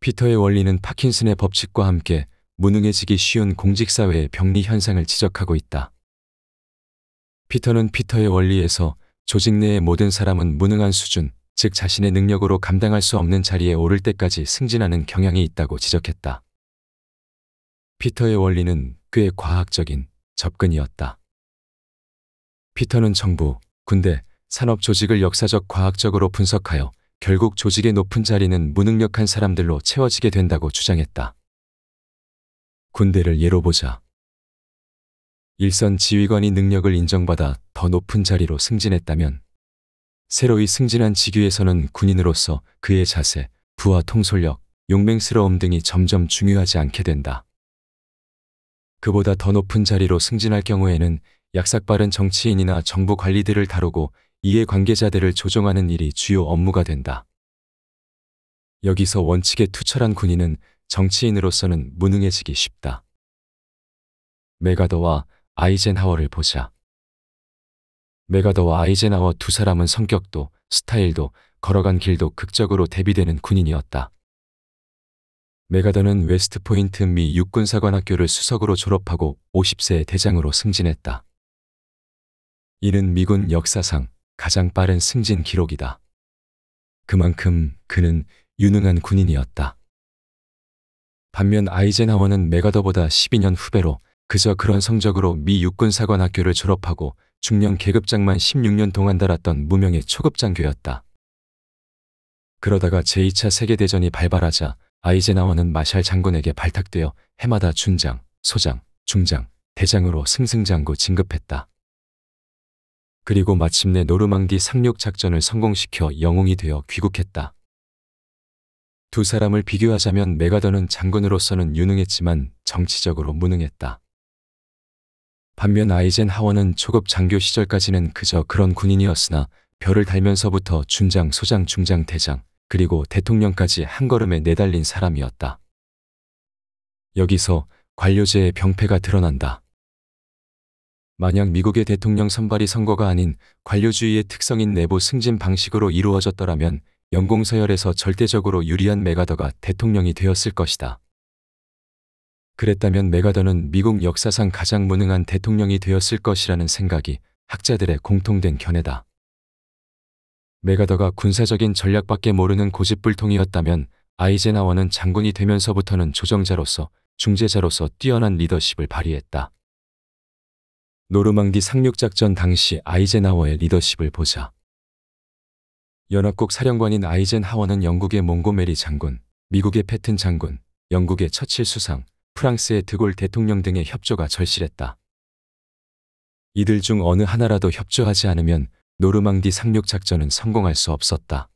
피터의 원리는 파킨슨의 법칙과 함께 무능해지기 쉬운 공직사회의 병리 현상을 지적하고 있다. 피터의 원리에서 조직 내의 모든 사람은 무능한 수준, 즉 자신의 능력으로 감당할 수 없는 자리에 오를 때까지 승진하는 경향이 있다고 지적했다. 피터의 원리는 꽤 과학적인 접근이었다. 피터는 정부, 군대, 산업 조직을 역사적 과학적으로 분석하여 결국 조직의 높은 자리는 무능력한 사람들로 채워지게 된다고 주장했다. 군대를 예로 보자. 일선 지휘관이 능력을 인정받아 더 높은 자리로 승진했다면 새로이 승진한 직위에서는 군인으로서 그의 자세, 부하 통솔력, 용맹스러움 등이 점점 중요하지 않게 된다. 그보다 더 높은 자리로 승진할 경우에는 약삭빠른 정치인이나 정부 관리들을 다루고 이해관계자들을 조종하는 일이 주요 업무가 된다. 여기서 원칙에 투철한 군인은 정치인으로서는 무능해지기 쉽다. 메가더와 아이젠하워를 보자. 메가더와 아이젠하워 두 사람은 성격도 스타일도 걸어간 길도 극적으로 대비되는 군인이었다. 메가더는 웨스트포인트 미 육군사관학교를 수석으로 졸업하고 50세에 대장으로 승진했다. 이는 미군 역사상 가장 빠른 승진 기록이다. 그만큼 그는 유능한 군인이었다. 반면 아이젠하워는 메가더보다 12년 후배로 그저 그런 성적으로 미 육군사관학교를 졸업하고 중령 계급장만 16년 동안 달았던 무명의 초급장교였다. 그러다가 제2차 세계대전이 발발하자 아이젠하워는 마샬 장군에게 발탁되어 해마다 준장, 소장, 중장, 대장으로 승승장구 진급했다. 그리고 마침내 노르망디 상륙 작전을 성공시켜 영웅이 되어 귀국했다. 두 사람을 비교하자면 메가더는 장군으로서는 유능했지만 정치적으로 무능했다. 반면 아이젠하워는 초급 장교 시절까지는 그저 그런 군인이었으나 별을 달면서부터 준장, 소장, 중장, 대장, 그리고 대통령까지 한 걸음에 내달린 사람이었다. 여기서 관료제의 병폐가 드러난다. 만약 미국의 대통령 선발이 선거가 아닌 관료주의의 특성인 내부 승진 방식으로 이루어졌더라면 연공서열에서 절대적으로 유리한 메가더가 대통령이 되었을 것이다. 그랬다면 메가더는 미국 역사상 가장 무능한 대통령이 되었을 것이라는 생각이 학자들의 공통된 견해다. 메가더가 군사적인 전략밖에 모르는 고집불통이었다면 아이젠하워는 장군이 되면서부터는 조정자로서 중재자로서 뛰어난 리더십을 발휘했다. 노르망디 상륙작전 당시 아이젠하워의 리더십을 보자. 연합국 사령관인 아이젠하워는 영국의 몽고메리 장군, 미국의 패튼 장군, 영국의 처칠 수상, 프랑스의 드골 대통령 등의 협조가 절실했다. 이들 중 어느 하나라도 협조하지 않으면 노르망디 상륙작전은 성공할 수 없었다.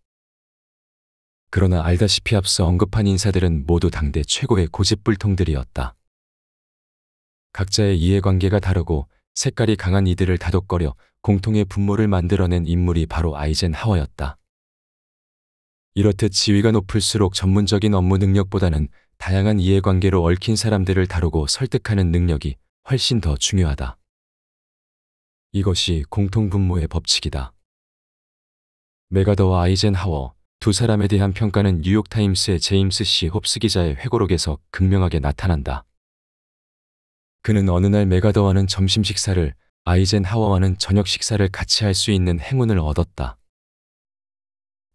그러나 알다시피 앞서 언급한 인사들은 모두 당대 최고의 고집불통들이었다. 각자의 이해관계가 다르고 색깔이 강한 이들을 다독거려 공통의 분모를 만들어낸 인물이 바로 아이젠하워였다. 이렇듯 지위가 높을수록 전문적인 업무 능력보다는 다양한 이해관계로 얽힌 사람들을 다루고 설득하는 능력이 훨씬 더 중요하다. 이것이 공통분모의 법칙이다. 메가더와 아이젠하워 두 사람에 대한 평가는 뉴욕타임스의 제임스 C. 홉스 기자의 회고록에서 극명하게 나타난다. 그는 어느 날 메가더와는 점심 식사를, 아이젠하워와는 저녁 식사를 같이 할 수 있는 행운을 얻었다.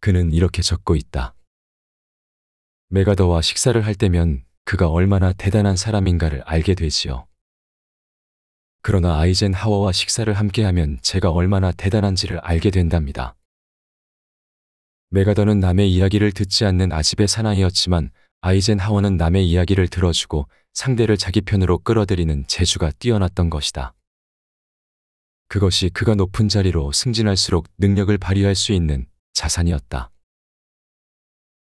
그는 이렇게 적고 있다. 메가더와 식사를 할 때면 그가 얼마나 대단한 사람인가를 알게 되지요. 그러나 아이젠하워와 식사를 함께하면 제가 얼마나 대단한지를 알게 된답니다. 메가더는 남의 이야기를 듣지 않는 아집의 사나이였지만 아이젠하워는 남의 이야기를 들어주고 상대를 자기 편으로 끌어들이는 재주가 뛰어났던 것이다. 그것이 그가 높은 자리로 승진할수록 능력을 발휘할 수 있는 자산이었다.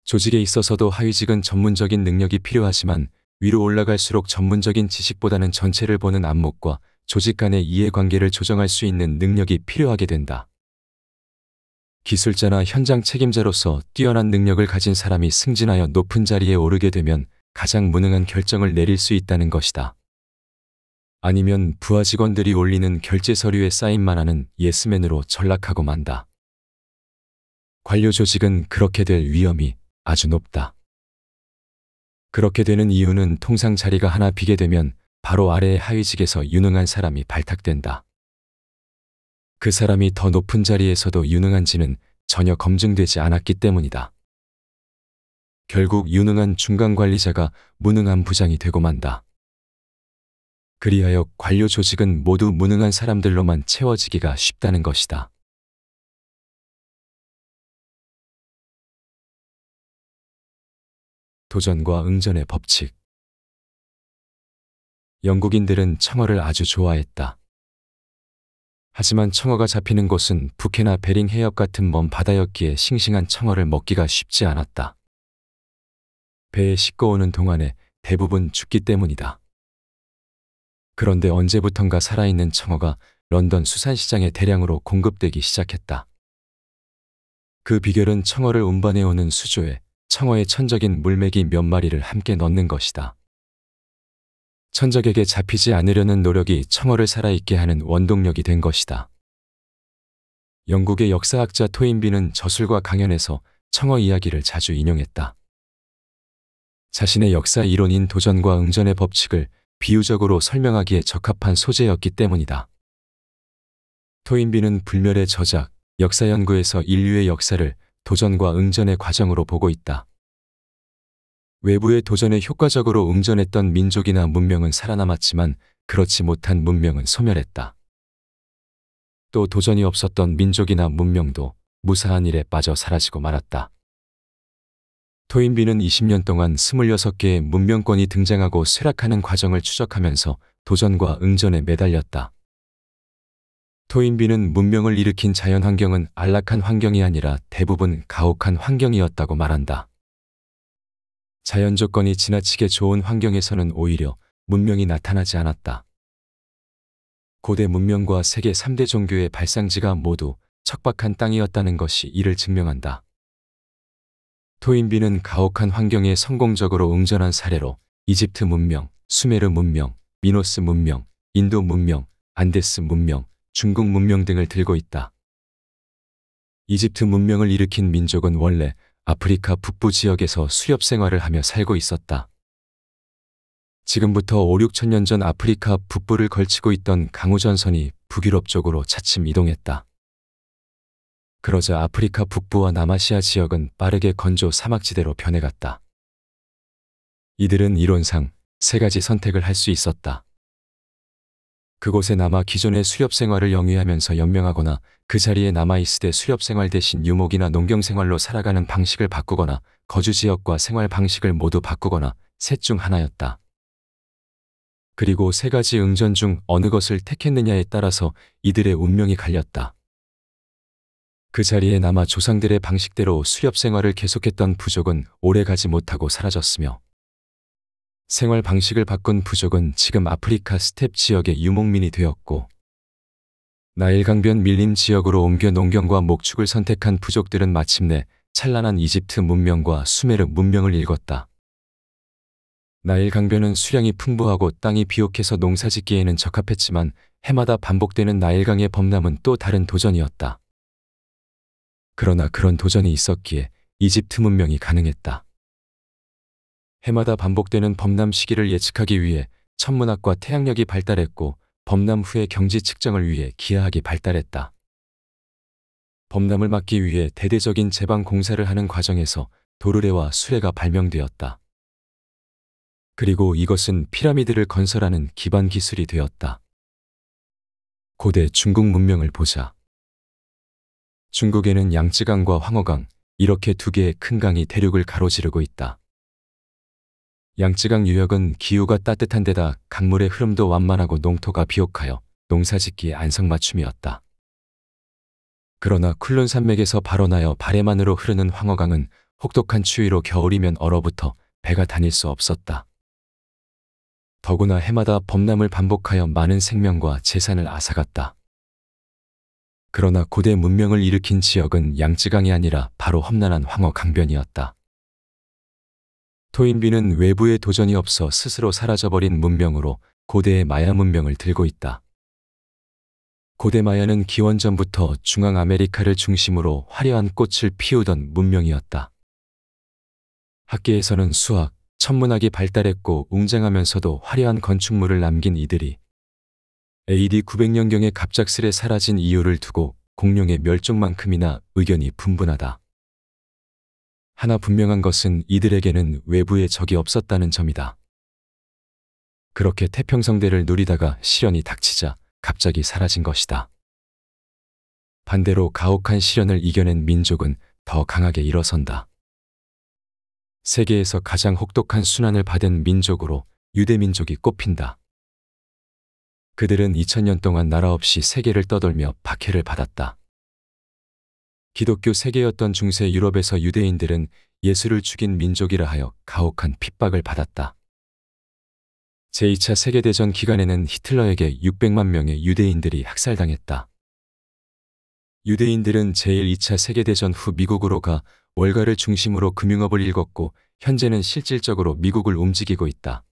조직에 있어서도 하위직은 전문적인 능력이 필요하지만 위로 올라갈수록 전문적인 지식보다는 전체를 보는 안목과 조직 간의 이해관계를 조정할 수 있는 능력이 필요하게 된다. 기술자나 현장 책임자로서 뛰어난 능력을 가진 사람이 승진하여 높은 자리에 오르게 되면 가장 무능한 결정을 내릴 수 있다는 것이다. 아니면 부하 직원들이 올리는 결제 서류에 사인만 하는 예스맨으로 전락하고 만다. 관료 조직은 그렇게 될 위험이 아주 높다. 그렇게 되는 이유는 통상 자리가 하나 비게 되면 바로 아래의 하위직에서 유능한 사람이 발탁된다. 그 사람이 더 높은 자리에서도 유능한지는 전혀 검증되지 않았기 때문이다. 결국 유능한 중간 관리자가 무능한 부장이 되고 만다. 그리하여 관료 조직은 모두 무능한 사람들로만 채워지기가 쉽다는 것이다. 도전과 응전의 법칙. 영국인들은 청어를 아주 좋아했다. 하지만 청어가 잡히는 곳은 북해나 베링 해협 같은 먼 바다였기에 싱싱한 청어를 먹기가 쉽지 않았다. 배에 싣고 오는 동안에 대부분 죽기 때문이다. 그런데 언제부턴가 살아있는 청어가 런던 수산시장에 대량으로 공급되기 시작했다. 그 비결은 청어를 운반해오는 수조에 청어의 천적인 물메기 몇 마리를 함께 넣는 것이다. 천적에게 잡히지 않으려는 노력이 청어를 살아있게 하는 원동력이 된 것이다. 영국의 역사학자 토인비는 저술과 강연에서 청어 이야기를 자주 인용했다. 자신의 역사 이론인 도전과 응전의 법칙을 비유적으로 설명하기에 적합한 소재였기 때문이다. 토인비는 불멸의 저작, 역사 연구에서 인류의 역사를 도전과 응전의 과정으로 보고 있다. 외부의 도전에 효과적으로 응전했던 민족이나 문명은 살아남았지만 그렇지 못한 문명은 소멸했다. 또 도전이 없었던 민족이나 문명도 무사한 일에 빠져 사라지고 말았다. 토인비는 20년 동안 26개의 문명권이 등장하고 쇠락하는 과정을 추적하면서 도전과 응전에 매달렸다. 토인비는 문명을 일으킨 자연환경은 안락한 환경이 아니라 대부분 가혹한 환경이었다고 말한다. 자연 조건이 지나치게 좋은 환경에서는 오히려 문명이 나타나지 않았다. 고대 문명과 세계 3대 종교의 발상지가 모두 척박한 땅이었다는 것이 이를 증명한다. 토인비는 가혹한 환경에 성공적으로 응전한 사례로 이집트 문명, 수메르 문명, 미노스 문명, 인도 문명, 안데스 문명, 중국 문명 등을 들고 있다. 이집트 문명을 일으킨 민족은 원래 아프리카 북부 지역에서 수렵 생활을 하며 살고 있었다. 지금부터 5, 6천 년 전 아프리카 북부를 걸치고 있던 강우전선이 북유럽 쪽으로 차츰 이동했다. 그러자 아프리카 북부와 남아시아 지역은 빠르게 건조 사막지대로 변해갔다. 이들은 이론상 세 가지 선택을 할 수 있었다. 그곳에 남아 기존의 수렵 생활을 영위하면서 연명하거나 그 자리에 남아있으되 수렵 생활 대신 유목이나 농경 생활로 살아가는 방식을 바꾸거나 거주 지역과 생활 방식을 모두 바꾸거나 셋 중 하나였다. 그리고 세 가지 응전 중 어느 것을 택했느냐에 따라서 이들의 운명이 갈렸다. 그 자리에 남아 조상들의 방식대로 수렵 생활을 계속했던 부족은 오래 가지 못하고 사라졌으며 생활 방식을 바꾼 부족은 지금 아프리카 스텝 지역의 유목민이 되었고 나일강변 밀림 지역으로 옮겨 농경과 목축을 선택한 부족들은 마침내 찬란한 이집트 문명과 수메르 문명을 일궜다. 나일강변은 수량이 풍부하고 땅이 비옥해서 농사짓기에는 적합했지만 해마다 반복되는 나일강의 범람은 또 다른 도전이었다. 그러나 그런 도전이 있었기에 이집트 문명이 가능했다. 해마다 반복되는 범람 시기를 예측하기 위해 천문학과 태양력이 발달했고 범람 후의 경지 측정을 위해 기하학이 발달했다. 범람을 막기 위해 대대적인 제방 공사를 하는 과정에서 도르래와 수레가 발명되었다. 그리고 이것은 피라미드를 건설하는 기반 기술이 되었다. 고대 중국 문명을 보자. 중국에는 양쯔강과 황허강, 이렇게 두 개의 큰 강이 대륙을 가로지르고 있다. 양쯔강 유역은 기후가 따뜻한 데다 강물의 흐름도 완만하고 농토가 비옥하여 농사짓기에 안성맞춤이었다. 그러나 쿨룬 산맥에서 발원하여 바레만으로 흐르는 황허강은 혹독한 추위로 겨울이면 얼어붙어 배가 다닐 수 없었다. 더구나 해마다 범람을 반복하여 많은 생명과 재산을 앗아갔다. 그러나 고대 문명을 일으킨 지역은 양쯔강이 아니라 바로 험난한 황허 강변이었다. 토인비는 외부의 도전이 없어 스스로 사라져버린 문명으로 고대의 마야 문명을 들고 있다. 고대 마야는 기원전부터 중앙아메리카를 중심으로 화려한 꽃을 피우던 문명이었다. 학계에서는 수학, 천문학이 발달했고 웅장하면서도 화려한 건축물을 남긴 이들이 AD 900년경에 갑작스레 사라진 이유를 두고 공룡의 멸종만큼이나 의견이 분분하다. 하나 분명한 것은 이들에게는 외부에 적이 없었다는 점이다. 그렇게 태평성대를 누리다가 시련이 닥치자 갑자기 사라진 것이다. 반대로 가혹한 시련을 이겨낸 민족은 더 강하게 일어선다. 세계에서 가장 혹독한 순환을 받은 민족으로 유대민족이 꼽힌다. 그들은 2000년 동안 나라 없이 세계를 떠돌며 박해를 받았다. 기독교 세계였던 중세 유럽에서 유대인들은 예수를 죽인 민족이라 하여 가혹한 핍박을 받았다. 제2차 세계대전 기간에는 히틀러에게 600만 명의 유대인들이 학살당했다. 유대인들은 제1, 2차 세계대전 후 미국으로 가 월가를 중심으로 금융업을 일궜고 현재는 실질적으로 미국을 움직이고 있다.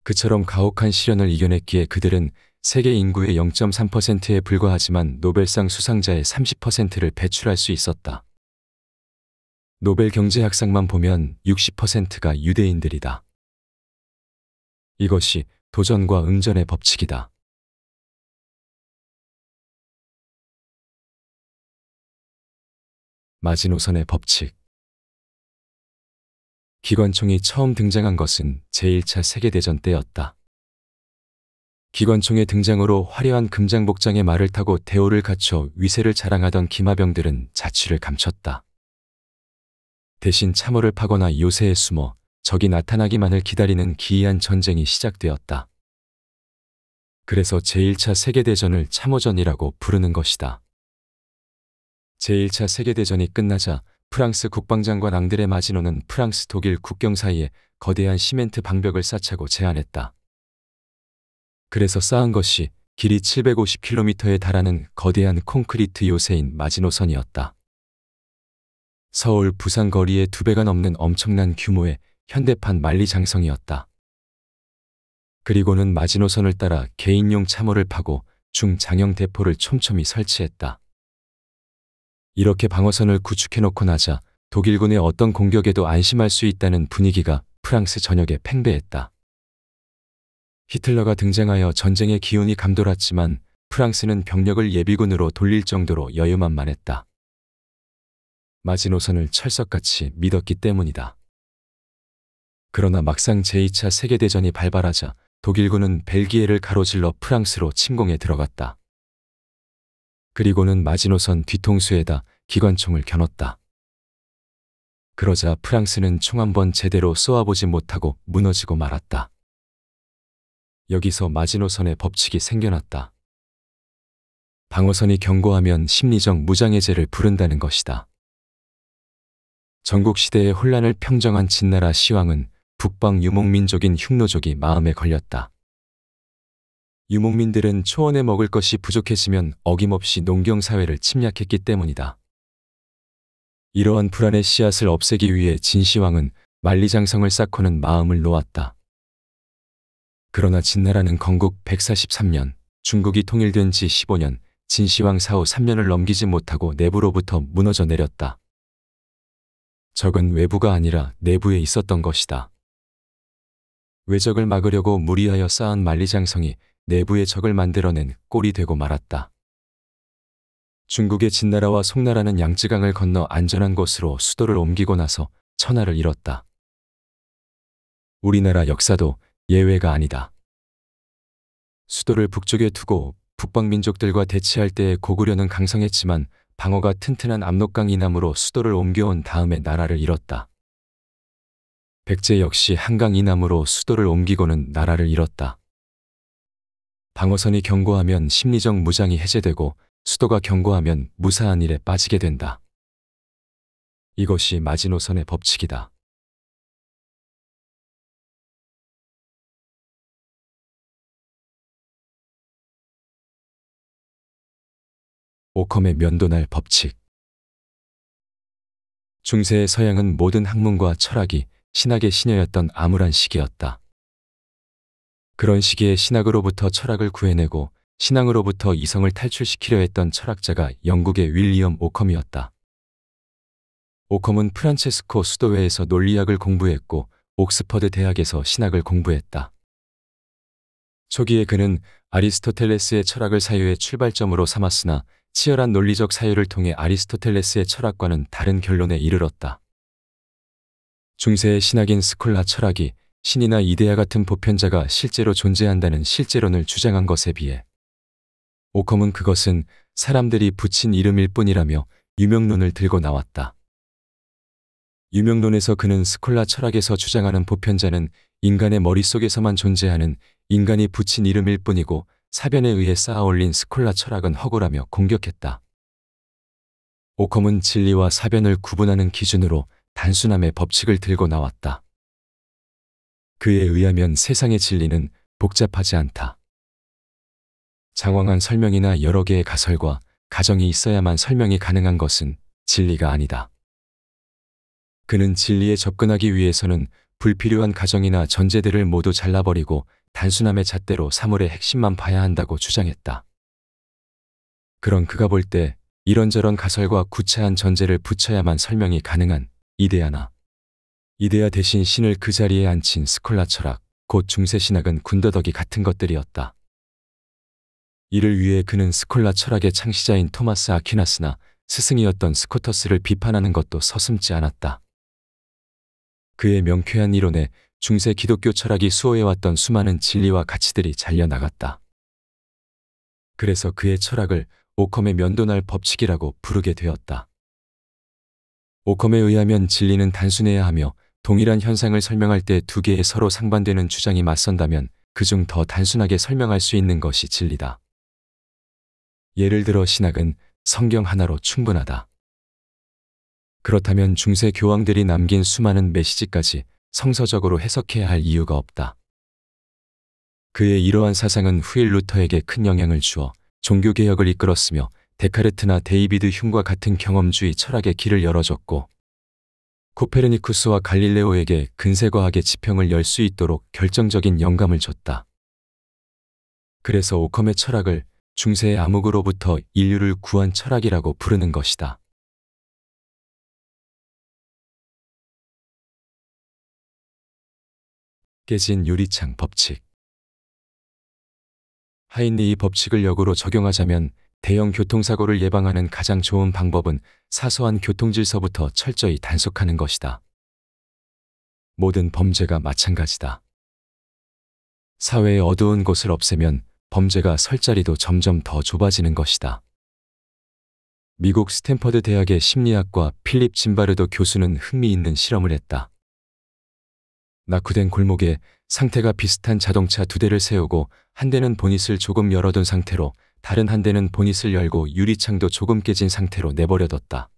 그처럼 가혹한 시련을 이겨냈기에 그들은 세계 인구의 0.3%에 불과하지만 노벨상 수상자의 30%를 배출할 수 있었다. 노벨 경제학상만 보면 60%가 유대인들이다. 이것이 도전과 응전의 법칙이다. 마지노선의 법칙. 기관총이 처음 등장한 것은 제1차 세계대전 때였다. 기관총의 등장으로 화려한 금장복장의 말을 타고 대오를 갖춰 위세를 자랑하던 기마병들은 자취를 감췄다. 대신 참호를 파거나 요새에 숨어 적이 나타나기만을 기다리는 기이한 전쟁이 시작되었다. 그래서 제1차 세계대전을 참호전이라고 부르는 것이다. 제1차 세계대전이 끝나자 프랑스 국방장관 앙드레 마지노는 프랑스 독일 국경 사이에 거대한 시멘트 방벽을 쌓자고 제안했다. 그래서 쌓은 것이 길이 750km에 달하는 거대한 콘크리트 요새인 마지노선이었다. 서울, 부산 거리의 2배가 넘는 엄청난 규모의 현대판 만리장성이었다. 그리고는 마지노선을 따라 개인용 참호를 파고 중장형 대포를 촘촘히 설치했다. 이렇게 방어선을 구축해놓고 나자 독일군의 어떤 공격에도 안심할 수 있다는 분위기가 프랑스 전역에 팽배했다. 히틀러가 등장하여 전쟁의 기운이 감돌았지만 프랑스는 병력을 예비군으로 돌릴 정도로 여유만만했다. 마지노선을 철석같이 믿었기 때문이다. 그러나 막상 제2차 세계대전이 발발하자 독일군은 벨기에를 가로질러 프랑스로 침공에 들어갔다. 그리고는 마지노선 뒤통수에다 기관총을 겨눴다. 그러자 프랑스는 총 한 번 제대로 쏘아보지 못하고 무너지고 말았다. 여기서 마지노선의 법칙이 생겨났다. 방어선이 견고하면 심리적 무장해제를 부른다는 것이다. 전국시대의 혼란을 평정한 진나라 시왕은 북방 유목민족인 흉노족이 마음에 걸렸다. 유목민들은 초원에 먹을 것이 부족해지면 어김없이 농경사회를 침략했기 때문이다. 이러한 불안의 씨앗을 없애기 위해 진시황은 만리장성을 쌓고는 마음을 놓았다. 그러나 진나라는 건국 143년, 중국이 통일된 지 15년, 진시황 사후 3년을 넘기지 못하고 내부로부터 무너져 내렸다. 적은 외부가 아니라 내부에 있었던 것이다. 외적을 막으려고 무리하여 쌓은 만리장성이 내부의 적을 만들어낸 꼴이 되고 말았다. 중국의 진나라와 송나라는 양쯔강을 건너 안전한 곳으로 수도를 옮기고 나서 천하를 잃었다. 우리나라 역사도 예외가 아니다. 수도를 북쪽에 두고 북방민족들과 대치할 때에 고구려는 강성했지만 방어가 튼튼한 압록강 이남으로 수도를 옮겨온 다음에 나라를 잃었다. 백제 역시 한강 이남으로 수도를 옮기고는 나라를 잃었다. 방어선이 견고하면 심리적 무장이 해제되고 수도가 견고하면 무사한 일에 빠지게 된다. 이것이 마지노선의 법칙이다. 오컴의 면도날 법칙. 중세의 서양은 모든 학문과 철학이 신학의 시녀였던 암울한 시기였다. 그런 시기에 신학으로부터 철학을 구해내고 신앙으로부터 이성을 탈출시키려 했던 철학자가 영국의 윌리엄 오컴이었다. 오컴은 프란체스코 수도회에서 논리학을 공부했고 옥스퍼드 대학에서 신학을 공부했다. 초기에 그는 아리스토텔레스의 철학을 사유의 출발점으로 삼았으나 치열한 논리적 사유를 통해 아리스토텔레스의 철학과는 다른 결론에 이르렀다. 중세의 신학인 스콜라 철학이 신이나 이데아 같은 보편자가 실제로 존재한다는 실제론을 주장한 것에 비해 오컴은 그것은 사람들이 붙인 이름일 뿐이라며 유명론을 들고 나왔다. 유명론에서 그는 스콜라 철학에서 주장하는 보편자는 인간의 머릿속에서만 존재하는 인간이 붙인 이름일 뿐이고 사변에 의해 쌓아올린 스콜라 철학은 허구라며 공격했다. 오컴은 진리와 사변을 구분하는 기준으로 단순함의 법칙을 들고 나왔다. 그에 의하면 세상의 진리는 복잡하지 않다. 장황한 설명이나 여러 개의 가설과 가정이 있어야만 설명이 가능한 것은 진리가 아니다. 그는 진리에 접근하기 위해서는 불필요한 가정이나 전제들을 모두 잘라버리고 단순함의 잣대로 사물의 핵심만 봐야 한다고 주장했다. 그런 그가 볼 때 이런저런 가설과 구차한 전제를 붙여야만 설명이 가능한 이데아나 이데아 대신 신을 그 자리에 앉힌 스콜라 철학, 곧 중세신학은 군더더기 같은 것들이었다. 이를 위해 그는 스콜라 철학의 창시자인 토마스 아퀴나스나 스승이었던 스코터스를 비판하는 것도 서슴지 않았다. 그의 명쾌한 이론에 중세 기독교 철학이 수호해왔던 수많은 진리와 가치들이 잘려나갔다. 그래서 그의 철학을 오컴의 면도날 법칙이라고 부르게 되었다. 오컴에 의하면 진리는 단순해야 하며 동일한 현상을 설명할 때 두 개의 서로 상반되는 주장이 맞선다면 그중 더 단순하게 설명할 수 있는 것이 진리다. 예를 들어 신학은 성경 하나로 충분하다. 그렇다면 중세 교황들이 남긴 수많은 메시지까지 성서적으로 해석해야 할 이유가 없다. 그의 이러한 사상은 후일 루터에게 큰 영향을 주어 종교개혁을 이끌었으며 데카르트나 데이비드 흉과 같은 경험주의 철학의 길을 열어줬고 코페르니쿠스와 갈릴레오에게 근세과학의 지평을 열 수 있도록 결정적인 영감을 줬다. 그래서 오컴의 철학을 중세의 암흑으로부터 인류를 구한 철학이라고 부르는 것이다. 깨진 유리창 법칙. 하인리 이 법칙을 역으로 적용하자면 대형 교통사고를 예방하는 가장 좋은 방법은 사소한 교통질서부터 철저히 단속하는 것이다. 모든 범죄가 마찬가지다. 사회의 어두운 곳을 없애면 범죄가 설 자리도 점점 더 좁아지는 것이다. 미국 스탠퍼드 대학의 심리학과 필립 짐바르도 교수는 흥미있는 실험을 했다. 낙후된 골목에 상태가 비슷한 자동차 두 대를 세우고 한 대는 보닛을 조금 열어둔 상태로 다른 한 대는 보닛을 열고 유리창도 조금 깨진 상태로 내버려뒀다.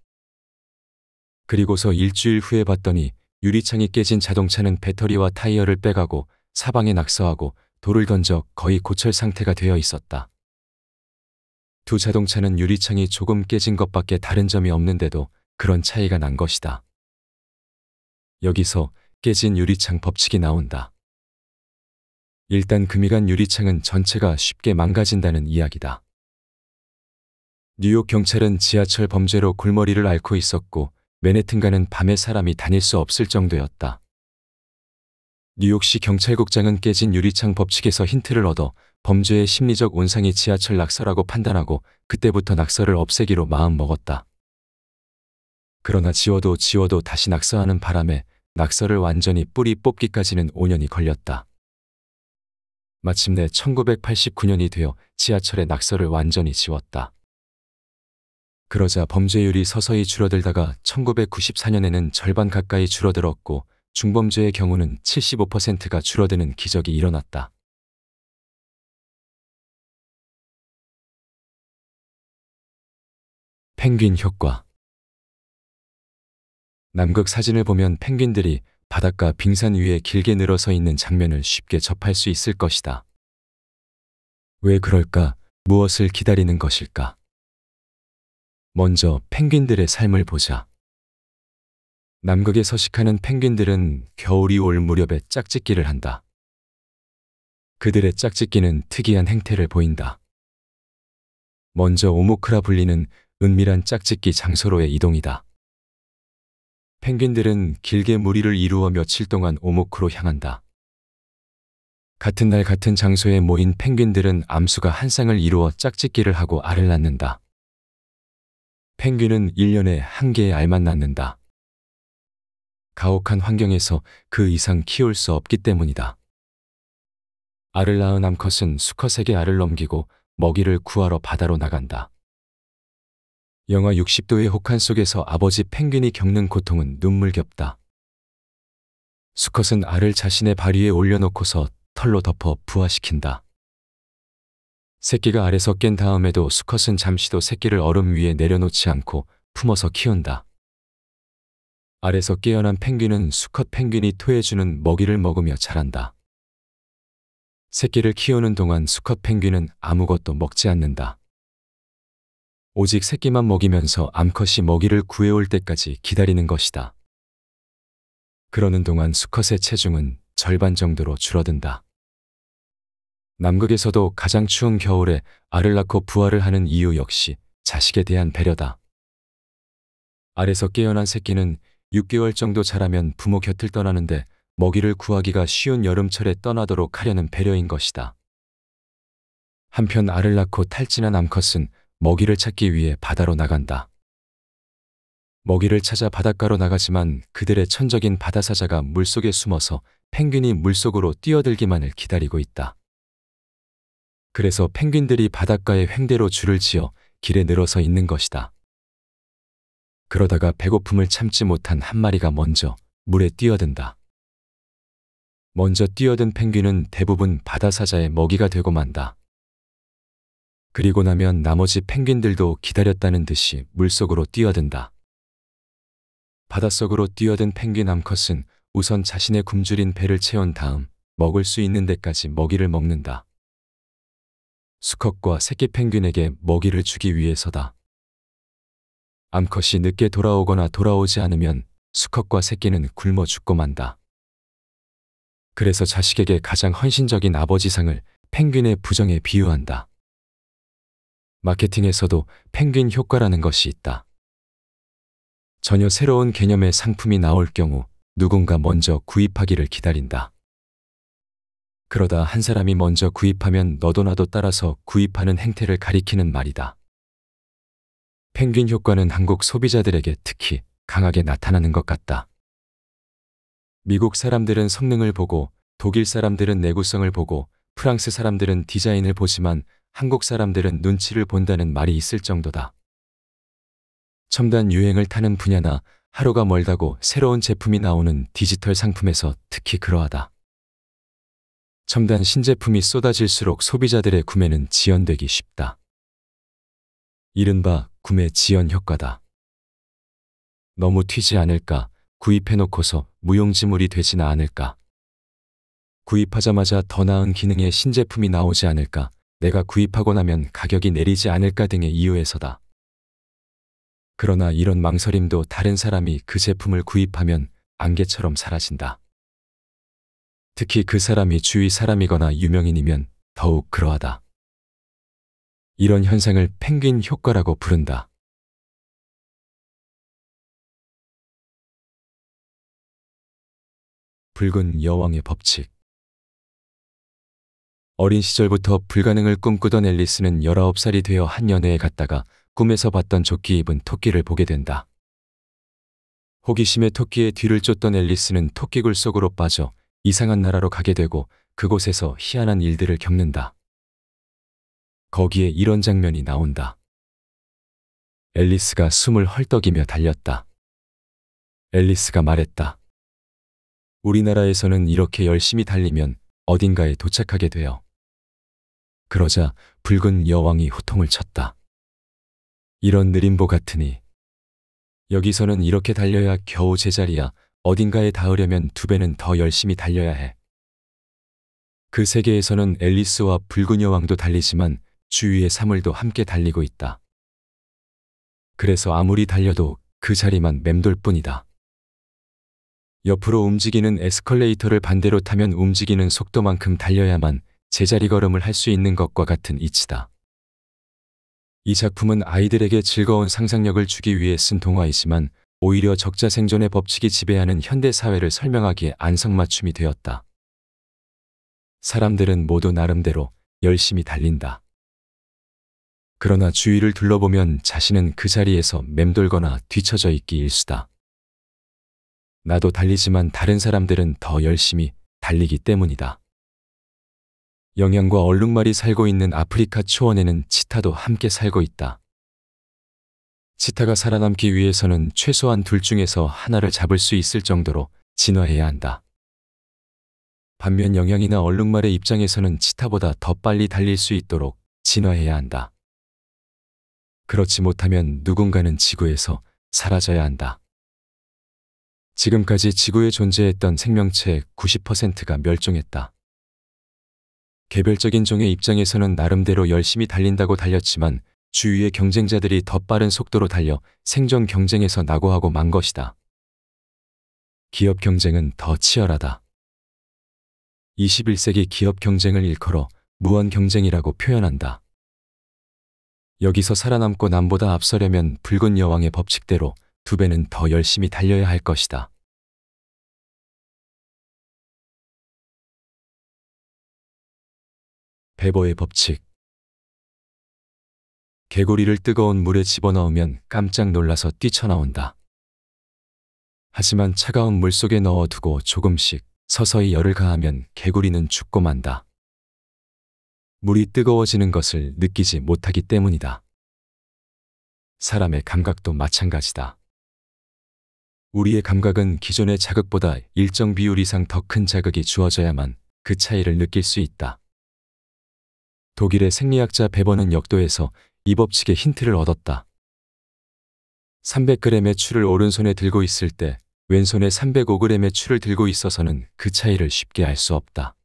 그리고서 일주일 후에 봤더니 유리창이 깨진 자동차는 배터리와 타이어를 빼가고 사방에 낙서하고 돌을 던져 거의 고철 상태가 되어 있었다. 두 자동차는 유리창이 조금 깨진 것밖에 다른 점이 없는데도 그런 차이가 난 것이다. 여기서 깨진 유리창 법칙이 나온다. 일단 금이간 유리창은 전체가 쉽게 망가진다는 이야기다. 뉴욕 경찰은 지하철 범죄로 골머리를 앓고 있었고 맨해튼가는 밤에 사람이 다닐 수 없을 정도였다. 뉴욕시 경찰국장은 깨진 유리창 법칙에서 힌트를 얻어 범죄의 심리적 온상이 지하철 낙서라고 판단하고 그때부터 낙서를 없애기로 마음먹었다. 그러나 지워도 다시 낙서하는 바람에 낙서를 완전히 뿌리 뽑기까지는 5년이 걸렸다. 마침내 1989년이 되어 지하철의 낙서를 완전히 지웠다. 그러자 범죄율이 서서히 줄어들다가 1994년에는 절반 가까이 줄어들었고 중범죄의 경우는 75%가 줄어드는 기적이 일어났다. 펭귄 효과. 남극 사진을 보면 펭귄들이 바닷가 빙산 위에 길게 늘어서 있는 장면을 쉽게 접할 수 있을 것이다. 왜 그럴까? 무엇을 기다리는 것일까? 먼저 펭귄들의 삶을 보자. 남극에 서식하는 펭귄들은 겨울이 올 무렵에 짝짓기를 한다. 그들의 짝짓기는 특이한 행태를 보인다. 먼저 오모크라 불리는 은밀한 짝짓기 장소로의 이동이다. 펭귄들은 길게 무리를 이루어 며칠 동안 오목으로 향한다. 같은 날 같은 장소에 모인 펭귄들은 암수가 한 쌍을 이루어 짝짓기를 하고 알을 낳는다. 펭귄은 1년에 한 개의 알만 낳는다. 가혹한 환경에서 그 이상 키울 수 없기 때문이다. 알을 낳은 암컷은 수컷에게 알을 넘기고 먹이를 구하러 바다로 나간다. 영하 60도의 혹한 속에서 아버지 펭귄이 겪는 고통은 눈물겹다. 수컷은 알을 자신의 발 위에 올려놓고서 털로 덮어 부화시킨다. 새끼가 알에서 깬 다음에도 수컷은 잠시도 새끼를 얼음 위에 내려놓지 않고 품어서 키운다. 알에서 깨어난 펭귄은 수컷 펭귄이 토해주는 먹이를 먹으며 자란다. 새끼를 키우는 동안 수컷 펭귄은 아무것도 먹지 않는다. 오직 새끼만 먹이면서 암컷이 먹이를 구해올 때까지 기다리는 것이다. 그러는 동안 수컷의 체중은 절반 정도로 줄어든다. 남극에서도 가장 추운 겨울에 알을 낳고 부화를 하는 이유 역시 자식에 대한 배려다. 알에서 깨어난 새끼는 6개월 정도 자라면 부모 곁을 떠나는데 먹이를 구하기가 쉬운 여름철에 떠나도록 하려는 배려인 것이다. 한편 알을 낳고 탈진한 암컷은 먹이를 찾기 위해 바다로 나간다. 먹이를 찾아 바닷가로 나가지만 그들의 천적인 바다사자가 물속에 숨어서 펭귄이 물속으로 뛰어들기만을 기다리고 있다. 그래서 펭귄들이 바닷가에 횡대로 줄을 지어 길에 늘어서 있는 것이다. 그러다가 배고픔을 참지 못한 한 마리가 먼저 물에 뛰어든다. 먼저 뛰어든 펭귄은 대부분 바다사자의 먹이가 되고 만다. 그리고 나면 나머지 펭귄들도 기다렸다는 듯이 물속으로 뛰어든다. 바닷속으로 뛰어든 펭귄 암컷은 우선 자신의 굶주린 배를 채운 다음 먹을 수 있는 데까지 먹이를 먹는다. 수컷과 새끼 펭귄에게 먹이를 주기 위해서다. 암컷이 늦게 돌아오거나 돌아오지 않으면 수컷과 새끼는 굶어 죽고 만다. 그래서 자식에게 가장 헌신적인 아버지상을 펭귄의 부정에 비유한다. 마케팅에서도 펭귄 효과라는 것이 있다. 전혀 새로운 개념의 상품이 나올 경우 누군가 먼저 구입하기를 기다린다. 그러다 한 사람이 먼저 구입하면 너도 나도 따라서 구입하는 행태를 가리키는 말이다. 펭귄 효과는 한국 소비자들에게 특히 강하게 나타나는 것 같다. 미국 사람들은 성능을 보고, 독일 사람들은 내구성을 보고, 프랑스 사람들은 디자인을 보지만 한국 사람들은 눈치를 본다는 말이 있을 정도다. 첨단 유행을 타는 분야나 하루가 멀다고 새로운 제품이 나오는 디지털 상품에서 특히 그러하다. 첨단 신제품이 쏟아질수록 소비자들의 구매는 지연되기 쉽다. 이른바 구매 지연 효과다. 너무 튀지 않을까, 구입해놓고서 무용지물이 되지나 않을까. 구입하자마자 더 나은 기능의 신제품이 나오지 않을까, 내가 구입하고 나면 가격이 내리지 않을까 등의 이유에서다. 그러나 이런 망설임도 다른 사람이 그 제품을 구입하면 안개처럼 사라진다. 특히 그 사람이 주위 사람이거나 유명인이면 더욱 그러하다. 이런 현상을 펭귄 효과라고 부른다. 붉은 여왕의 법칙. 어린 시절부터 불가능을 꿈꾸던 앨리스는 19살이 되어 한 연회에 갔다가 꿈에서 봤던 조끼 입은 토끼를 보게 된다. 호기심에 토끼의 뒤를 쫓던 앨리스는 토끼굴 속으로 빠져 이상한 나라로 가게 되고 그곳에서 희한한 일들을 겪는다. 거기에 이런 장면이 나온다. 앨리스가 숨을 헐떡이며 달렸다. 앨리스가 말했다. 우리나라에서는 이렇게 열심히 달리면 어딘가에 도착하게 되어. 그러자 붉은 여왕이 호통을 쳤다. 이런 느림보 같으니. 여기서는 이렇게 달려야 겨우 제자리야. 어딘가에 닿으려면 2배는 더 열심히 달려야 해. 그 세계에서는 앨리스와 붉은 여왕도 달리지만 주위의 사물도 함께 달리고 있다. 그래서 아무리 달려도 그 자리만 맴돌 뿐이다. 옆으로 움직이는 에스컬레이터를 반대로 타면 움직이는 속도만큼 달려야만 제자리 걸음을 할 수 있는 것과 같은 이치다. 이 작품은 아이들에게 즐거운 상상력을 주기 위해 쓴 동화이지만 오히려 적자 생존의 법칙이 지배하는 현대 사회를 설명하기에 안성맞춤이 되었다. 사람들은 모두 나름대로 열심히 달린다. 그러나 주위를 둘러보면 자신은 그 자리에서 맴돌거나 뒤처져 있기 일쑤다. 나도 달리지만 다른 사람들은 더 열심히 달리기 때문이다. 영양과 얼룩말이 살고 있는 아프리카 초원에는 치타도 함께 살고 있다. 치타가 살아남기 위해서는 최소한 둘 중에서 하나를 잡을 수 있을 정도로 진화해야 한다. 반면 영양이나 얼룩말의 입장에서는 치타보다 더 빨리 달릴 수 있도록 진화해야 한다. 그렇지 못하면 누군가는 지구에서 사라져야 한다. 지금까지 지구에 존재했던 생명체의 90%가 멸종했다. 개별적인 종의 입장에서는 나름대로 열심히 달린다고 달렸지만 주위의 경쟁자들이 더 빠른 속도로 달려 생존 경쟁에서 낙오하고 만 것이다. 기업 경쟁은 더 치열하다. 21세기 기업 경쟁을 일컬어 무한 경쟁이라고 표현한다. 여기서 살아남고 남보다 앞서려면 붉은 여왕의 법칙대로 2배는 더 열심히 달려야 할 것이다. 베버의 법칙. 개구리를 뜨거운 물에 집어넣으면 깜짝 놀라서 뛰쳐나온다. 하지만 차가운 물 속에 넣어두고 조금씩 서서히 열을 가하면 개구리는 죽고 만다. 물이 뜨거워지는 것을 느끼지 못하기 때문이다. 사람의 감각도 마찬가지다. 우리의 감각은 기존의 자극보다 일정 비율 이상 더 큰 자극이 주어져야만 그 차이를 느낄 수 있다. 독일의 생리학자 베버는 역도에서 이 법칙의 힌트를 얻었다. 300g의 추를 오른손에 들고 있을 때 왼손에 305g의 추를 들고 있어서는 그 차이를 쉽게 알 수 없다.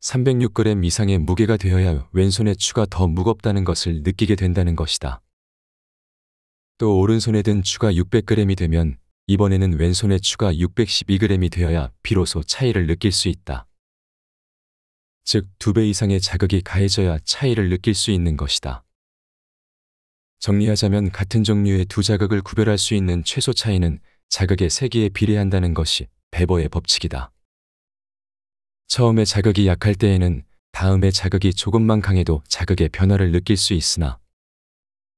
306g 이상의 무게가 되어야 왼손의 추가 더 무겁다는 것을 느끼게 된다는 것이다. 또 오른손에 든 추가 600g이 되면 이번에는 왼손의 추가 612g이 되어야 비로소 차이를 느낄 수 있다. 즉 2배 이상의 자극이 가해져야 차이를 느낄 수 있는 것이다. 정리하자면 같은 종류의 두 자극을 구별할 수 있는 최소 차이는 자극의 세기에 비례한다는 것이 베버의 법칙이다. 처음에 자극이 약할 때에는 다음에 자극이 조금만 강해도 자극의 변화를 느낄 수 있으나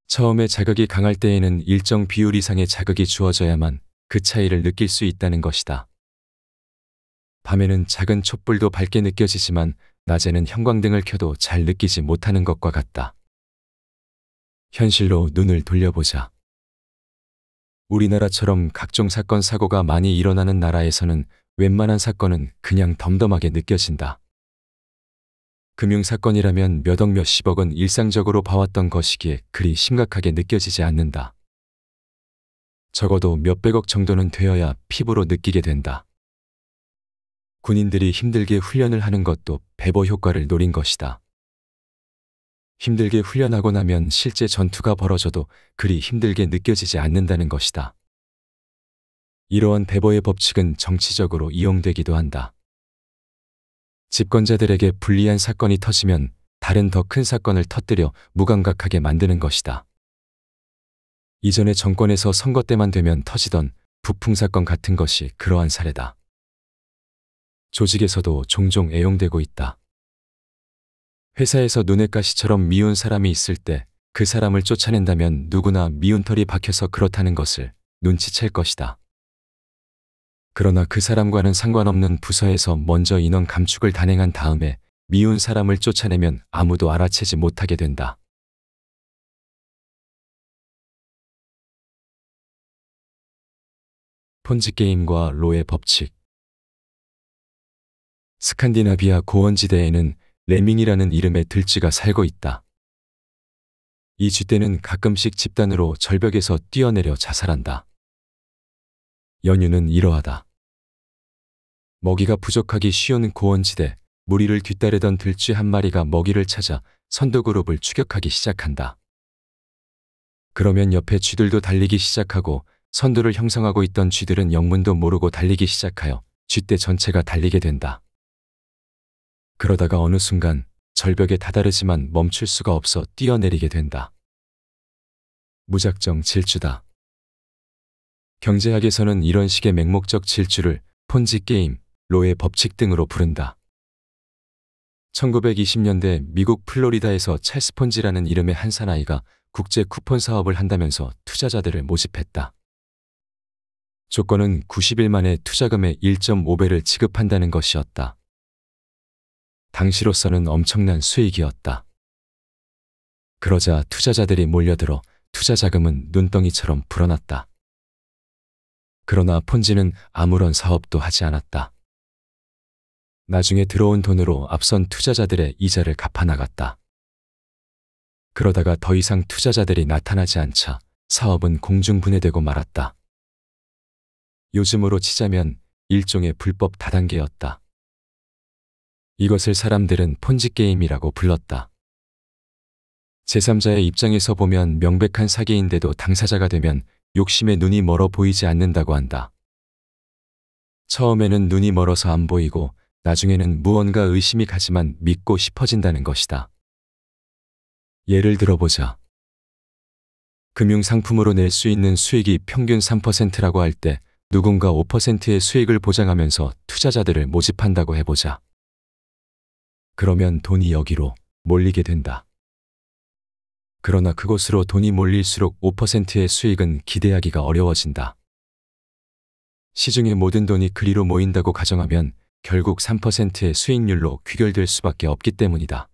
처음에 자극이 강할 때에는 일정 비율 이상의 자극이 주어져야만 그 차이를 느낄 수 있다는 것이다. 밤에는 작은 촛불도 밝게 느껴지지만 낮에는 형광등을 켜도 잘 느끼지 못하는 것과 같다. 현실로 눈을 돌려보자. 우리나라처럼 각종 사건 사고가 많이 일어나는 나라에서는 웬만한 사건은 그냥 덤덤하게 느껴진다. 금융사건이라면 몇억 몇십억은 일상적으로 봐왔던 것이기에 그리 심각하게 느껴지지 않는다. 적어도 몇백억 정도는 되어야 피부로 느끼게 된다. 군인들이 힘들게 훈련을 하는 것도 베버 효과를 노린 것이다. 힘들게 훈련하고 나면 실제 전투가 벌어져도 그리 힘들게 느껴지지 않는다는 것이다. 이러한 베버의 법칙은 정치적으로 이용되기도 한다. 집권자들에게 불리한 사건이 터지면 다른 더 큰 사건을 터뜨려 무감각하게 만드는 것이다. 이전에 정권에서 선거 때만 되면 터지던 부풍 사건 같은 것이 그러한 사례다. 조직에서도 종종 애용되고 있다. 회사에서 눈엣 가시처럼 미운 사람이 있을 때 그 사람을 쫓아낸다면 누구나 미운 털이 박혀서 그렇다는 것을 눈치챌 것이다. 그러나 그 사람과는 상관없는 부서에서 먼저 인원 감축을 단행한 다음에 미운 사람을 쫓아내면 아무도 알아채지 못하게 된다. 폰지 게임과 로의 법칙. 스칸디나비아 고원지대에는 레밍이라는 이름의 들쥐가 살고 있다. 이 쥐떼는 가끔씩 집단으로 절벽에서 뛰어내려 자살한다. 연유는 이러하다. 먹이가 부족하기 쉬운 고원지대, 무리를 뒤따르던 들쥐 한 마리가 먹이를 찾아 선두그룹을 추격하기 시작한다. 그러면 옆에 쥐들도 달리기 시작하고 선두를 형성하고 있던 쥐들은 영문도 모르고 달리기 시작하여 쥐떼 전체가 달리게 된다. 그러다가 어느 순간 절벽에 다다르지만 멈출 수가 없어 뛰어내리게 된다. 무작정 질주다. 경제학에서는 이런 식의 맹목적 질주를 폰지 게임, 로의 법칙 등으로 부른다. 1920년대 미국 플로리다에서 찰스 폰지라는 이름의 한 사나이가 국제 쿠폰 사업을 한다면서 투자자들을 모집했다. 조건은 90일 만에 투자금의 1.5배를 지급한다는 것이었다. 당시로서는 엄청난 수익이었다. 그러자 투자자들이 몰려들어 투자 자금은 눈덩이처럼 불어났다. 그러나 폰지는 아무런 사업도 하지 않았다. 나중에 들어온 돈으로 앞선 투자자들의 이자를 갚아나갔다. 그러다가 더 이상 투자자들이 나타나지 않자 사업은 공중분해되고 말았다. 요즘으로 치자면 일종의 불법 다단계였다. 이것을 사람들은 폰지 게임이라고 불렀다. 제3자의 입장에서 보면 명백한 사기인데도 당사자가 되면 욕심에 눈이 멀어 보이지 않는다고 한다. 처음에는 눈이 멀어서 안 보이고 나중에는 무언가 의심이 가지만 믿고 싶어진다는 것이다. 예를 들어보자. 금융상품으로 낼 수 있는 수익이 평균 3%라고 할 때 누군가 5%의 수익을 보장하면서 투자자들을 모집한다고 해보자. 그러면 돈이 여기로 몰리게 된다. 그러나 그곳으로 돈이 몰릴수록 5%의 수익은 기대하기가 어려워진다. 시중의 모든 돈이 그리로 모인다고 가정하면 결국 3%의 수익률로 귀결될 수밖에 없기 때문이다.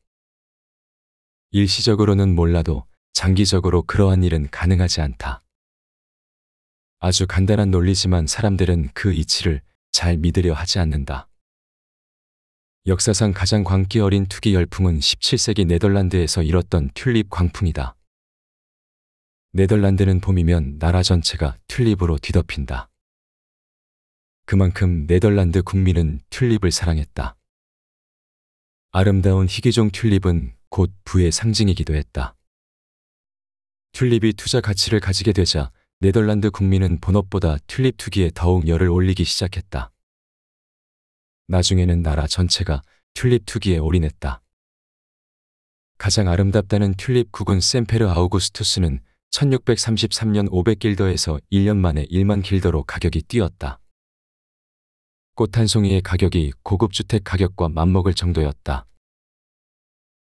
일시적으로는 몰라도 장기적으로 그러한 일은 가능하지 않다. 아주 간단한 논리지만 사람들은 그 이치를 잘 믿으려 하지 않는다. 역사상 가장 광기 어린 투기 열풍은 17세기 네덜란드에서 일었던 튤립 광풍이다. 네덜란드는 봄이면 나라 전체가 튤립으로 뒤덮인다. 그만큼 네덜란드 국민은 튤립을 사랑했다. 아름다운 희귀종 튤립은 곧 부의 상징이기도 했다. 튤립이 투자 가치를 가지게 되자 네덜란드 국민은 본업보다 튤립 투기에 더욱 열을 올리기 시작했다. 나중에는 나라 전체가 튤립 투기에 올인했다. 가장 아름답다는 튤립 국은 샘페르 아우구스투스는 1633년 500길더에서 1년 만에 1만 길더로 가격이 뛰었다. 꽃 한 송이의 가격이 고급 주택 가격과 맞먹을 정도였다.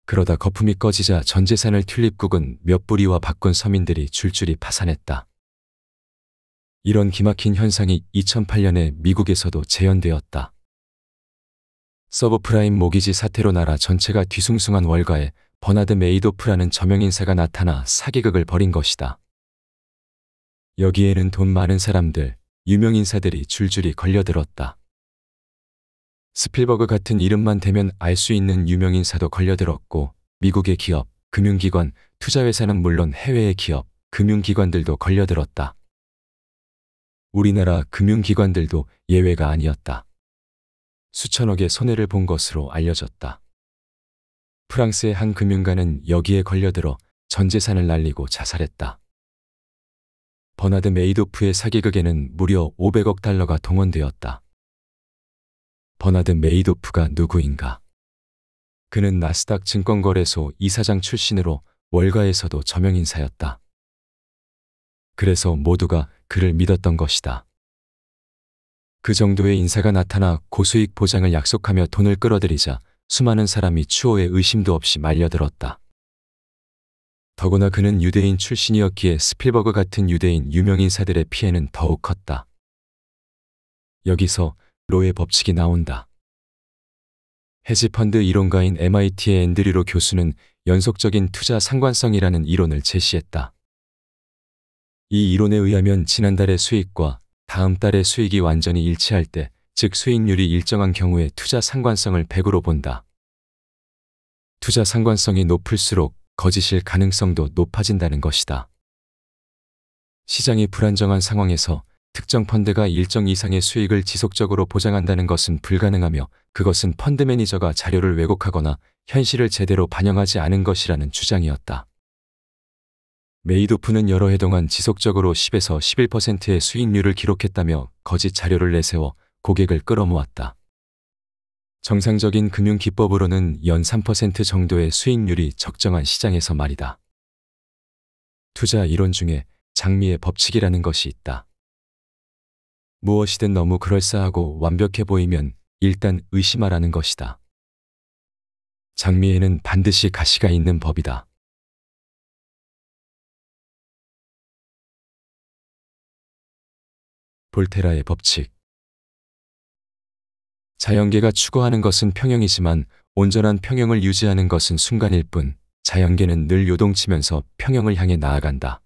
그러다 거품이 꺼지자 전 재산을 튤립국은 몇 부리와 바꾼 서민들이 줄줄이 파산했다. 이런 기막힌 현상이 2008년에 미국에서도 재현되었다. 서브프라임 모기지 사태로 나라 전체가 뒤숭숭한 월가에 버나드 메이도프라는 저명인사가 나타나 사기극을 벌인 것이다. 여기에는 돈 많은 사람들, 유명인사들이 줄줄이 걸려들었다. 스필버그 같은 이름만 대면 알 수 있는 유명인사도 걸려들었고 미국의 기업, 금융기관, 투자회사는 물론 해외의 기업, 금융기관들도 걸려들었다. 우리나라 금융기관들도 예외가 아니었다. 수천억의 손해를 본 것으로 알려졌다. 프랑스의 한 금융가는 여기에 걸려들어 전 재산을 날리고 자살했다. 버나드 메이도프의 사기극에는 무려 500억 달러가 동원되었다. 버나드 메이도프가 누구인가? 그는 나스닥 증권거래소 이사장 출신으로 월가에서도 저명인사였다. 그래서 모두가 그를 믿었던 것이다. 그 정도의 인사가 나타나 고수익 보장을 약속하며 돈을 끌어들이자 수많은 사람이 추호의 의심도 없이 말려들었다. 더구나 그는 유대인 출신이었기에 스필버그 같은 유대인 유명인사들의 피해는 더욱 컸다. 여기서 로의 법칙이 나온다. 헤지펀드 이론가인 MIT의 앤드류로 교수는 연속적인 투자 상관성이라는 이론을 제시했다. 이 이론에 의하면 지난달의 수익과 다음 달의 수익이 완전히 일치할 때, 즉 수익률이 일정한 경우에 투자 상관성을 100으로 본다. 투자 상관성이 높을수록 거짓일 가능성도 높아진다는 것이다. 시장이 불안정한 상황에서 특정 펀드가 일정 이상의 수익을 지속적으로 보장한다는 것은 불가능하며 그것은 펀드 매니저가 자료를 왜곡하거나 현실을 제대로 반영하지 않은 것이라는 주장이었다. 메이도프는 여러 해 동안 지속적으로 10에서 11%의 수익률을 기록했다며 거짓 자료를 내세워 고객을 끌어모았다. 정상적인 금융 기법으로는 연 3% 정도의 수익률이 적정한 시장에서 말이다. 투자 이론 중에 장미의 법칙이라는 것이 있다. 무엇이든 너무 그럴싸하고 완벽해 보이면 일단 의심하라는 것이다. 장미에는 반드시 가시가 있는 법이다. 볼테라의 법칙. 자연계가 추구하는 것은 평형이지만 온전한 평형을 유지하는 것은 순간일 뿐, 자연계는 늘 요동치면서 평형을 향해 나아간다.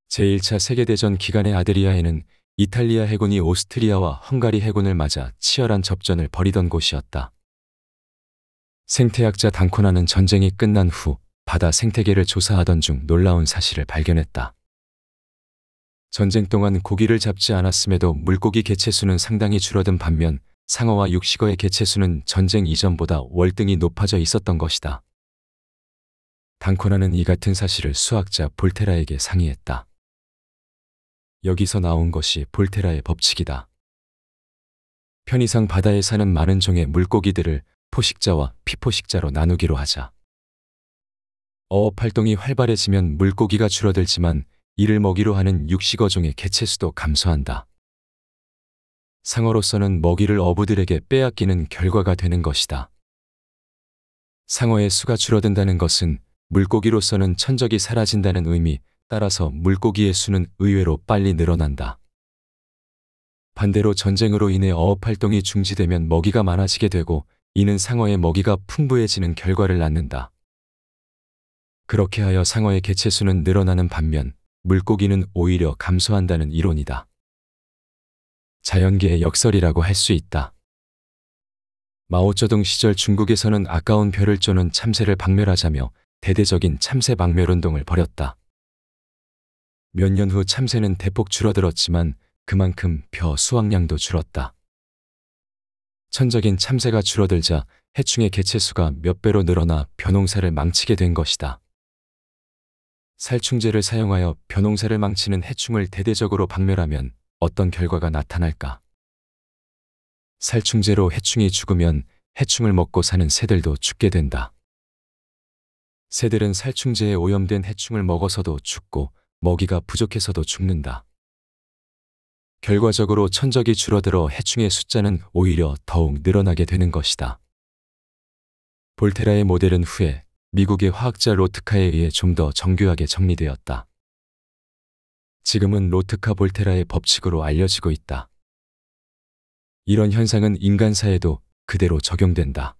제1차 세계대전 기간의 아드리아해는 이탈리아 해군이 오스트리아와 헝가리 해군을 맞아 치열한 접전을 벌이던 곳이었다. 생태학자 단코나는 전쟁이 끝난 후 바다 생태계를 조사하던 중 놀라운 사실을 발견했다. 전쟁 동안 고기를 잡지 않았음에도 물고기 개체수는 상당히 줄어든 반면 상어와 육식어의 개체수는 전쟁 이전보다 월등히 높아져 있었던 것이다. 단코나는 이 같은 사실을 수학자 볼테라에게 상의했다. 여기서 나온 것이 볼테라의 법칙이다. 편의상 바다에 사는 많은 종의 물고기들을 포식자와 피포식자로 나누기로 하자. 어업 활동이 활발해지면 물고기가 줄어들지만 이를 먹이로 하는 육식어종의 개체수도 감소한다. 상어로서는 먹이를 어부들에게 빼앗기는 결과가 되는 것이다. 상어의 수가 줄어든다는 것은 물고기로서는 천적이 사라진다는 의미, 따라서 물고기의 수는 의외로 빨리 늘어난다. 반대로 전쟁으로 인해 어업 활동이 중지되면 먹이가 많아지게 되고 이는 상어의 먹이가 풍부해지는 결과를 낳는다. 그렇게 하여 상어의 개체수는 늘어나는 반면 물고기는 오히려 감소한다는 이론이다. 자연계의 역설이라고 할 수 있다. 마오쩌둥 시절 중국에서는 아까운 벼를 쪼는 참새를 박멸하자며 대대적인 참새 박멸 운동을 벌였다. 몇 년 후 참새는 대폭 줄어들었지만 그만큼 벼 수확량도 줄었다. 천적인 참새가 줄어들자 해충의 개체수가 몇 배로 늘어나 벼농사를 망치게 된 것이다. 살충제를 사용하여 벼농사를 망치는 해충을 대대적으로 박멸하면 어떤 결과가 나타날까? 살충제로 해충이 죽으면 해충을 먹고 사는 새들도 죽게 된다. 새들은 살충제에 오염된 해충을 먹어서도 죽고 먹이가 부족해서도 죽는다. 결과적으로 천적이 줄어들어 해충의 숫자는 오히려 더욱 늘어나게 되는 것이다. 볼테라의 모델은 후에 미국의 화학자 로트카에 의해 좀 더 정교하게 정리되었다. 지금은 로트카 볼테라의 법칙으로 알려지고 있다. 이런 현상은 인간사에도 그대로 적용된다.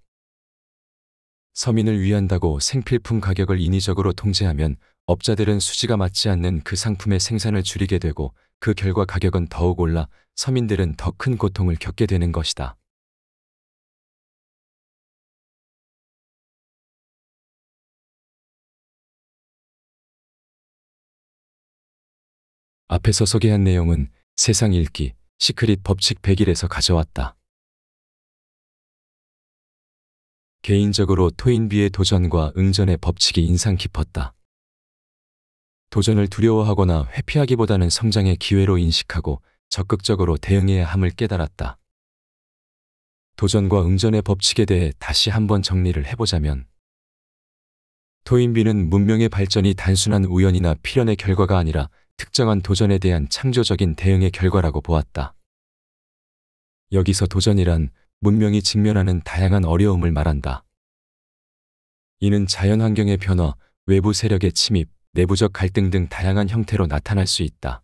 서민을 위한다고 생필품 가격을 인위적으로 통제하면 업자들은 수지가 맞지 않는 그 상품의 생산을 줄이게 되고 그 결과 가격은 더욱 올라 서민들은 더 큰 고통을 겪게 되는 것이다. 앞에서 소개한 내용은 세상 읽기 시크릿 법칙 100일에서 가져왔다. 개인적으로 토인비의 도전과 응전의 법칙이 인상 깊었다. 도전을 두려워하거나 회피하기보다는 성장의 기회로 인식하고 적극적으로 대응해야 함을 깨달았다. 도전과 응전의 법칙에 대해 다시 한번 정리를 해보자면, 토인비는 문명의 발전이 단순한 우연이나 필연의 결과가 아니라 특정한 도전에 대한 창조적인 대응의 결과라고 보았다. 여기서 도전이란 문명이 직면하는 다양한 어려움을 말한다. 이는 자연환경의 변화, 외부 세력의 침입, 내부적 갈등 등 다양한 형태로 나타날 수 있다.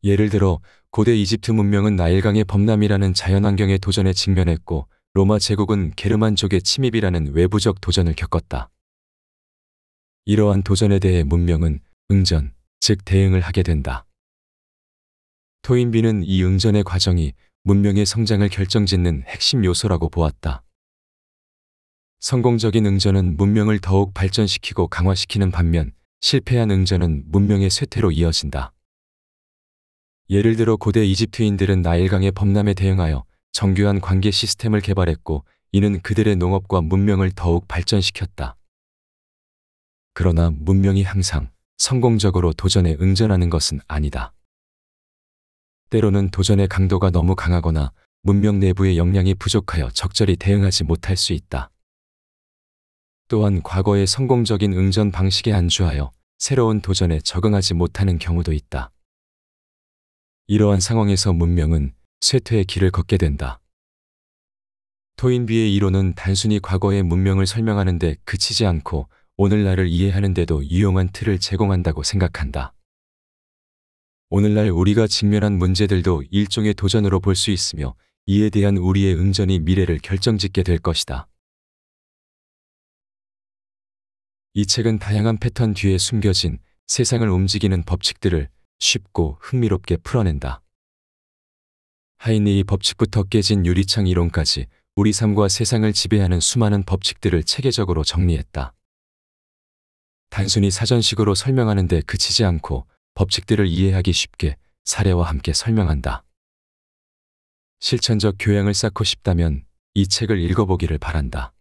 예를 들어 고대 이집트 문명은 나일강의 범람이라는 자연환경의 도전에 직면했고 로마 제국은 게르만족의 침입이라는 외부적 도전을 겪었다. 이러한 도전에 대해 문명은 응전, 즉 대응을 하게 된다. 토인비는 이 응전의 과정이 문명의 성장을 결정짓는 핵심 요소라고 보았다. 성공적인 응전은 문명을 더욱 발전시키고 강화시키는 반면 실패한 응전은 문명의 쇠퇴로 이어진다. 예를 들어 고대 이집트인들은 나일강의 범람에 대응하여 정교한 관계 시스템을 개발했고 이는 그들의 농업과 문명을 더욱 발전시켰다. 그러나 문명이 항상 성공적으로 도전에 응전하는 것은 아니다. 때로는 도전의 강도가 너무 강하거나 문명 내부의 역량이 부족하여 적절히 대응하지 못할 수 있다. 또한 과거의 성공적인 응전 방식에 안주하여 새로운 도전에 적응하지 못하는 경우도 있다. 이러한 상황에서 문명은 쇠퇴의 길을 걷게 된다. 토인비의 이론은 단순히 과거의 문명을 설명하는 데 그치지 않고 오늘날을 이해하는 데도 유용한 틀을 제공한다고 생각한다. 오늘날 우리가 직면한 문제들도 일종의 도전으로 볼 수 있으며 이에 대한 우리의 응전이 미래를 결정짓게 될 것이다. 이 책은 다양한 패턴 뒤에 숨겨진 세상을 움직이는 법칙들을 쉽고 흥미롭게 풀어낸다. 하이니의 법칙부터 깨진 유리창 이론까지 우리 삶과 세상을 지배하는 수많은 법칙들을 체계적으로 정리했다. 단순히 사전식으로 설명하는 데 그치지 않고 법칙들을 이해하기 쉽게 사례와 함께 설명한다. 실천적 교양을 쌓고 싶다면 이 책을 읽어보기를 바란다.